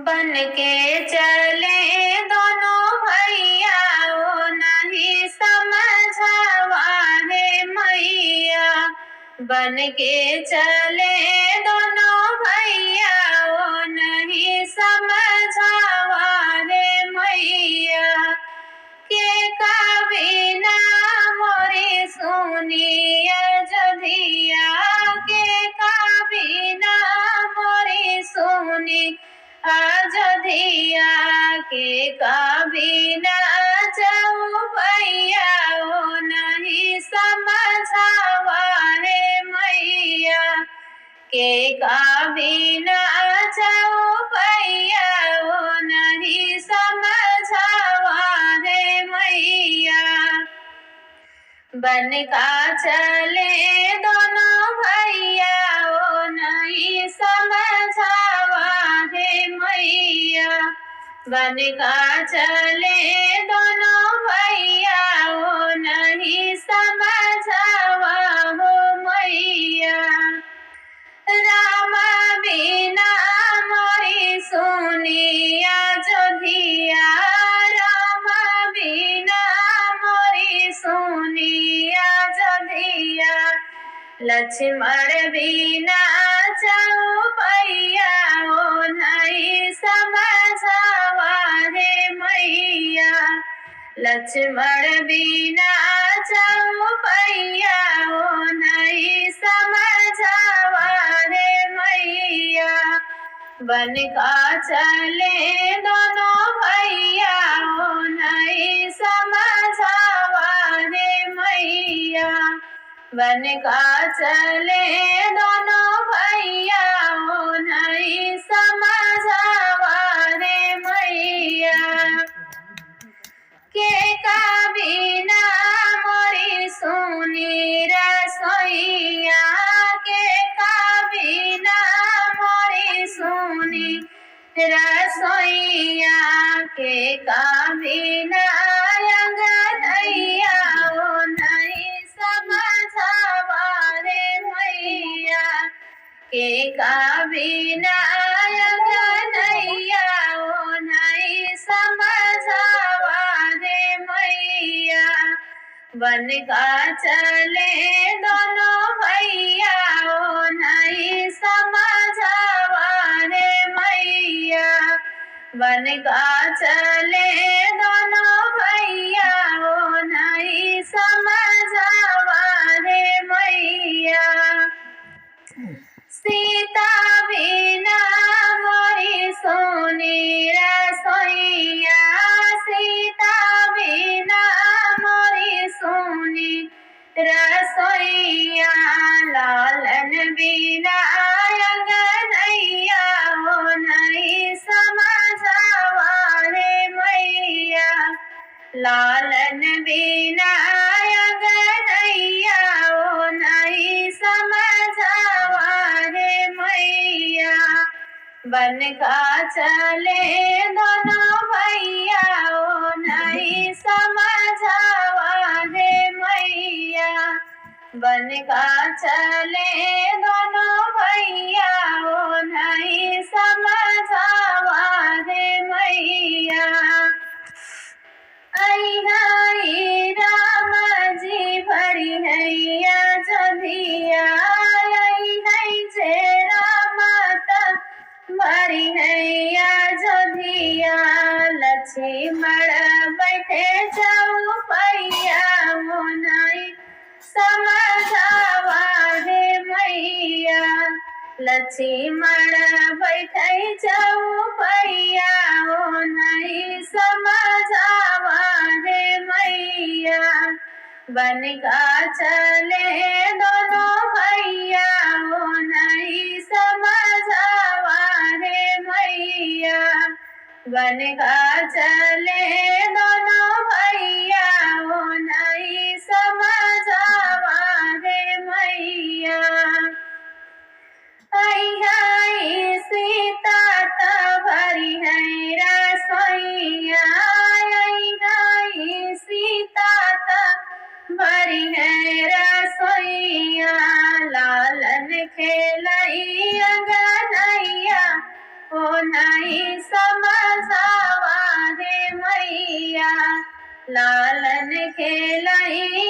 बन के चले दोनों भैया ओ नहीं समझावा है मैया। बन के चले दोनों भैया ओ नहीं समझावा है मैया। के कबीना मोरी सुनी अयोध्या के कबीना मोरी सुनी अयोध्या के कबीना जाऊ भैया ओ नहीं समझावा है मैया। के कबीना जाऊ भैया ओ नहीं समझावा है मैया। बन का चले दोनों भैया ओ नहीं समझावा है मैया। बन का चले दोनों भैया ओ नहीं समझावा हो मैया। राम बिना मोरी सुनी अयोध्या राम बिना मोरी सुनी अयोध्या। लक्ष्मण बिना जाऊ भैया ओ नहीं समझावा है मैया। लक्ष्मण बिना जाऊ भैया ओ नहीं समझावा है मैया। बन का चले दोनों भैया ओ नहीं समझावा है मैया। बन का चले दोनों भैया ओ नहीं समझावा है मैया। के कबीना मोरी सुनी रसोइया के कबीना मोरी सुनी रसोइया के कबीना अंगनैया ओ नहीं समझावा है मैया। के कबीना अंगनैया ओ नहीं समझावा है मैया। बन का चले दोनों भैया ओ नहीं समझावा है मैया। बन का चले दोनों भैया ओ नहीं समझावा है मैया। सीता बिना मोरी सोनी रसोइया सीता बिना मोरी सोनी रसोइया। लालन बिना अंगनैया ओ नहीं समझावा है मैया। लालन बिना अंगनैया ओ नहीं समझावा है मैया। बन का चले दोनों भैया ओ नहीं समझावा है मैया। बन का चले दोनों भैया ओ नहीं समझावा है मैया। आई राम जी भरी हैया अयोध्या आई है जेरा माता भरी हैया अयोध्या। लक्ष्मण बैठे जाऊ भैया ओ नहीं समझावा है मैया। लक्ष्मण बैठे जाऊ भैया ओ नहीं समझावा है मैया। बन का चले दोनों भैया ओ नहीं समझावा है मैया। बन का चले दोनों भैया ओ नहीं समझावा है मैया। आई सीता त भरी है रसोइया आई सीता त भरी है रसोइया। लालन खेलई अंगनैया ओ नहीं तनी समझावा हे मैया लालन खेलई